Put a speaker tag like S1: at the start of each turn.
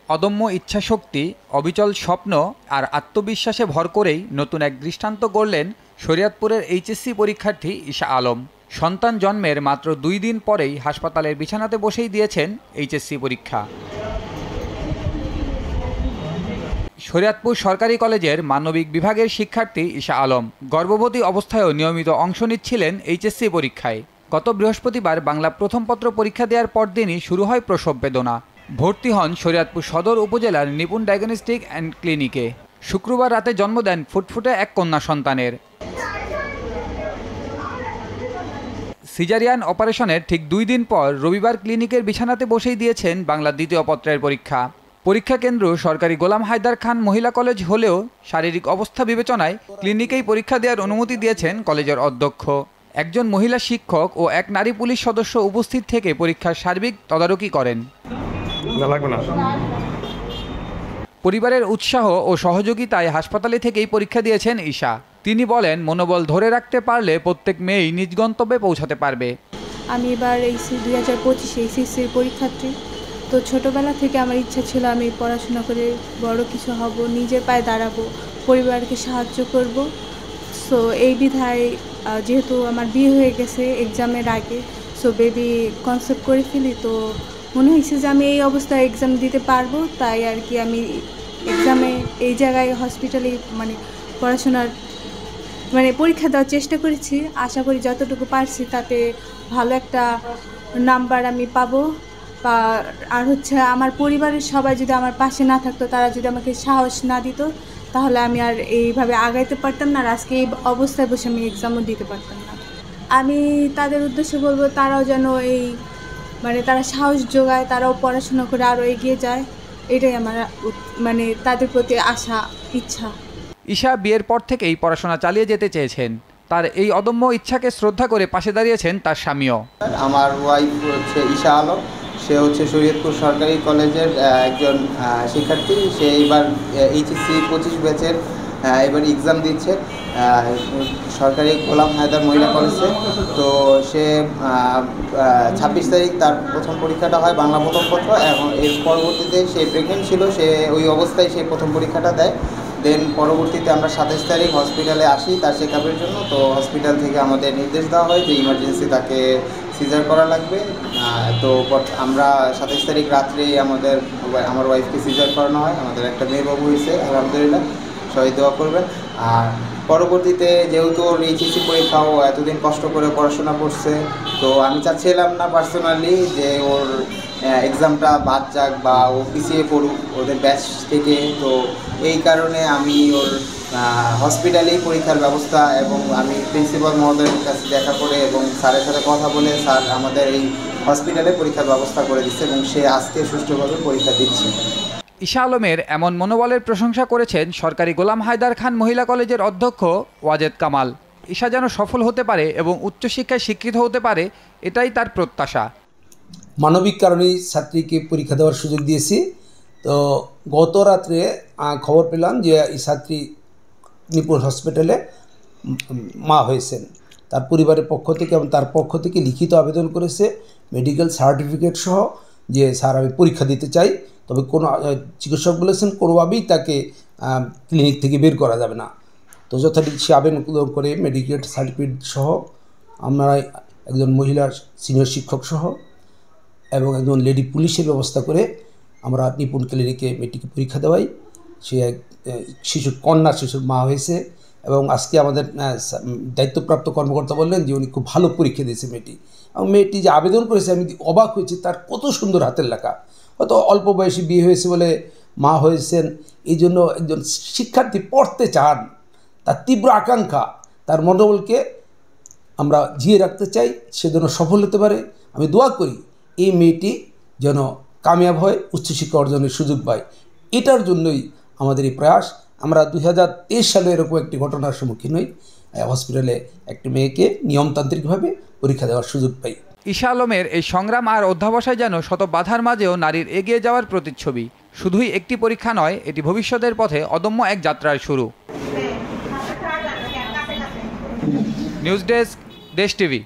S1: অদম্য ইচ্ছাশক্তি, অবিচল স্বপ্ন আর আত্মবিশ্বাসে ভর করেই নতুন এক দৃষ্টান্ত গড়লেন শরীয়তপুরের এইচএসসি পরীক্ষার্থী ঈশা আলম। সন্তান জন্মের মাত্র 2 দিন পরেই হাসপাতালের বিছানাতে বসেই দিয়েছেন এইচএসসি পরীক্ষা। শরীয়তপুর সরকারি কলেজের মানবিক বিভাগের শিক্ষার্থী ঈশা আলম গর্ভবতী অবস্থায়ও নিয়মিত অংশ নিচ্ছিলেন এইচএসসি পরীক্ষায়। গত বৃহস্পতিবার বাংলা প্রথম পত্র পরীক্ষা দেওয়ার পরদিনই শুরু হয় প্রসব বেদনা। ভর্তি হন শরীয়তপুর সদর উপজেলার নিপুণ ডায়াগনস্টিক অ্যান্ড ক্লিনিকে। শুক্রবার রাতে জন্ম দেন ফুটফুটে এক কন্যা সন্তানের। সিজারিয়ান অপারেশনের ঠিক 2 দিন পর রবিবার ক্লিনিকের বিছানাতে বসেই দিয়েছেন বাংলা দ্বিতীয় পত্রের পরীক্ষা। পরীক্ষা কেন্দ্র সরকারি গোলাম হায়দার খান মহিলা কলেজ হলেও শারীরিক অবস্থা বিবেচনায় ক্লিনিকেই পরীক্ষা দেওয়ার অনুমতি দিয়েছেন কলেজের অধ্যক্ষ। একজন মহিলা শিক্ষক ও এক নারী পুলিশ সদস্য উপস্থিত থেকে পরীক্ষার সার্বিক তদারকি করেন। পরিবারের উৎসাহ ও সহযোগিতায় হাসপাতালে থেকেই পরীক্ষা দিয়েছেন ঈশা। তিনি বলেন, মনোবল ধরে রাখতে পারলে প্রত্যেক মেয়েই নিজ গন্তব্যে পৌঁছাতে পারবে।
S2: আমি এবার 2025 এইচএসসির পরীক্ষার্থী। তো ছোটোবেলা থেকে আমার ইচ্ছা ছিল আমি পড়াশোনা করে বড় কিছু হব, নিজের পায়ে দাঁড়াবো, পরিবারকে সাহায্য করব। সো এই বিধায় যেহেতু আমার বিয়ে হয়ে গেছে এক্সামের আগে, সো বেবি কনসেপ্ট করে ফেলি, তো মনে হয়েছে যে আমি এই অবস্থায় এক্সাম দিতে পারবো। তাই আর কি আমি এক্সামে এই জায়গায় হসপিটালে পড়াশোনার পরীক্ষা দেওয়ার চেষ্টা করেছি। আশা করি যতটুকু পারছি তাতে ভালো একটা নাম্বার আমি পাবো। আর আমার পরিবারের সবাই যদি আমার পাশে না থাকতো, তারা যদি আমাকে সাহস না দিত, তাহলে আমি আর এইভাবে আগাইতে পারতাম না, আর আজকে এই অবস্থায় বসে আমি এক্সামও দিতে পারতাম না। আমি তাদের উদ্দেশ্যে বলবো তারাও যেন তারা সাহস যোগায়, তারাও পড়াশোনা করে আরও এগিয়ে যায়। এটাই আমার তাদের প্রতি আশা, ইচ্ছা।
S1: ঈশা বিয়ের পর থেকেই পড়াশোনা চালিয়ে যেতে চেয়েছেন। তার এই অদম্য ইচ্ছাকে শ্রদ্ধা করে পাশে দাঁড়িয়েছেন তার স্বামীও।
S3: আমার ওয়াইফ হচ্ছে ঈশা আলম। সে হচ্ছে শরীয়তপুর সরকারি কলেজের একজন শিক্ষার্থী। সে এবার এইচএসসি 25 ব্যাচের এবার এক্সাম দিচ্ছে সরকারি গোলাম হায়দার মহিলা কলেজে। তো সে 26 তারিখ তার প্রথম পরীক্ষাটা হয় বাংলা প্রথম পত্র। এবং এর পরবর্তীতে সে প্রেগনেন্ট ছিল, সে ওই অবস্থায় সে প্রথম পরীক্ষাটা দেয়। দেন পরবর্তীতে আমরা 27 তারিখ হসপিটালে আসি তার চেক আপের জন্য। তো হসপিটাল থেকে আমাদের নির্দেশ দেওয়া হয় যে ইমার্জেন্সি তাকে সিজার করা লাগবে। তো আমরা 27 তারিখ রাত্রে আমার ওয়াইফকে সিজার করানো হয়। আমাদের একটা মেয়ে বাবু হয়েছে, আলহামদুলিল্লাহ, সবাই দোয়া করবেন। আর পরবর্তীতে যেহেতু ওর এইচএসসি পরীক্ষাও এতদিন কষ্ট করে পড়াশোনা করছে, তো আমি চাচ্ছিলাম না পার্সোনালি যে ওর এক্সামটা বাদ যাক বা ও পিছিয়ে পড়ুক ওদের ব্যাচ থেকে। তো এই কারণে আমি ওর হসপিটালেই পরীক্ষার ব্যবস্থা, এবং আমি প্রিন্সিপাল মহোদয়ের কাছে দেখা করে এবং স্যারের সাথে কথা বলে স্যার আমাদের এই হসপিটালে পরীক্ষার ব্যবস্থা করে দিচ্ছে এবং সে আজকে সুষ্ঠুভাবে পরীক্ষা দিচ্ছে।
S1: ঈশা আলমের এমন মনোবলের প্রশংসা করেছেন সরকারি গোলাম হায়দার খান মহিলা কলেজের অধ্যক্ষ ওয়াজেদ কামাল। ঈশা যেন সফল হতে পারে এবং উচ্চশিক্ষায় শিক্ষিত হতে পারে, এটাই তার প্রত্যাশা।
S4: মানবিক কারণেই ছাত্রীকে পরীক্ষা দেওয়ার সুযোগ দিয়েছি। তো গত রাত্রে খবর পেলাম যে এই ছাত্রী নিপুণ হসপিটালে মা হয়েছেন। তার পরিবারের পক্ষ থেকে এবং তার পক্ষ থেকে লিখিত আবেদন করেছে মেডিকেল সার্টিফিকেট সহ, যে স্যার আমি পরীক্ষা দিতে চাই। তবে কোনো চিকিৎসক বলেছেন কোনোভাবেই তাকে ক্লিনিক থেকে বের করা যাবে না। তো যথারীতি সে আবেদন করে মেডিকেল সার্টিফিকেট সহ আমরা একজন মহিলা সিনিয়র শিক্ষক সহ এবং একজন লেডি পুলিশের ব্যবস্থা করে আমরা নিপুণ ক্লিনিকে মেয়েটিকে পরীক্ষা দেওয়াই। সে এক কন্যা শিশুর মা হয়েছে এবং আজকে আমাদের দায়িত্বপ্রাপ্ত কর্মকর্তা বললেন যে উনি খুব ভালো পরীক্ষা দিয়েছে মেয়েটি। এবং মেয়েটি যে আবেদন করেছে আমি অবাক হয়েছি, তার কত সুন্দর হাতের লেখা। হয়তো অল্প বয়সে বিয়ে হয়েছে বলে মা হয়েছেন, এই জন্য একজন শিক্ষার্থী পড়তে চান, তার তীব্র আকাঙ্ক্ষা, তার মনোবলকে আমরা জিয়ে রাখতে চাই, সে যেন সফল হতে পারে। আমি দোয়া করি এই মেয়েটি যেন কামিয়াব হয়, উচ্চশিক্ষা অর্জনের সুযোগ পায়। এটার জন্যই আমাদের এই প্রয়াস। আমরা 2023 সালে এরকম একটি ঘটনার সম্মুখীন হই, হসপিটালে একটি মেয়েকে নিয়মতান্ত্রিকভাবে পরীক্ষা দেওয়ার সুযোগ পাই।
S1: ঈশা আলমের এই সংগ্রাম আর অধ্যাবসায় যেন শত বাধার মাঝেও নারীর এগিয়ে যাওয়ার প্রতিচ্ছবি। শুধুই একটি পরীক্ষা নয়, এটি ভবিষ্যতের পথে অদম্য এক যাত্রার শুরু। নিউজ ডেস্ক, দেশ টিভি।